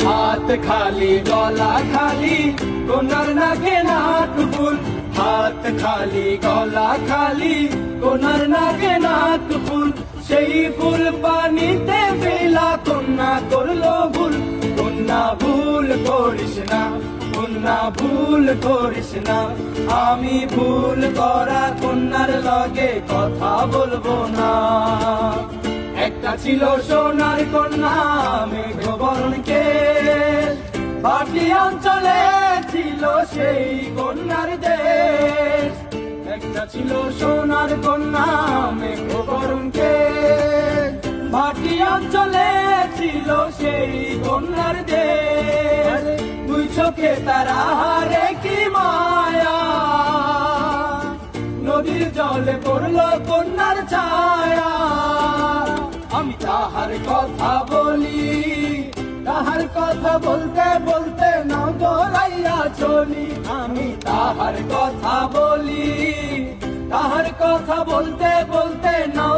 হাত খালি গলা খালি কোনার নাকে নাক ফুল, হাত খালি গলা খালি কোনার নাকে নাক ফুল, সেই ফুল পানিতে ফেলা কন্যা করলো ভুল। কন্যা ভুল করিস না, কন্যা ভুল করিস না, আমি ভুল করা কন্যার লগে কথা বলবো না। একটা ছিল সোনার কন্যা মেঘবরণ কেশ, ভাটি অঞ্চলে ছিল সেই কন্যার দেশ। একটা ছিল সোনার কন্যা মেঘবরণ কেশ, ভাটি অঞ্চলে ছিল সেই কন্যার দেশ। দুই চোখে তারা হারে কি মায়া, নদীর জলে পড়লো কন্যার ছায়া। আমি তাহার কথা বলি, তাহার কথা বলতে বলতে নাও দৌড়াইয়া চলি। আমি তাহার কথা বলি, তাহার কথা বলতে বলতে নাও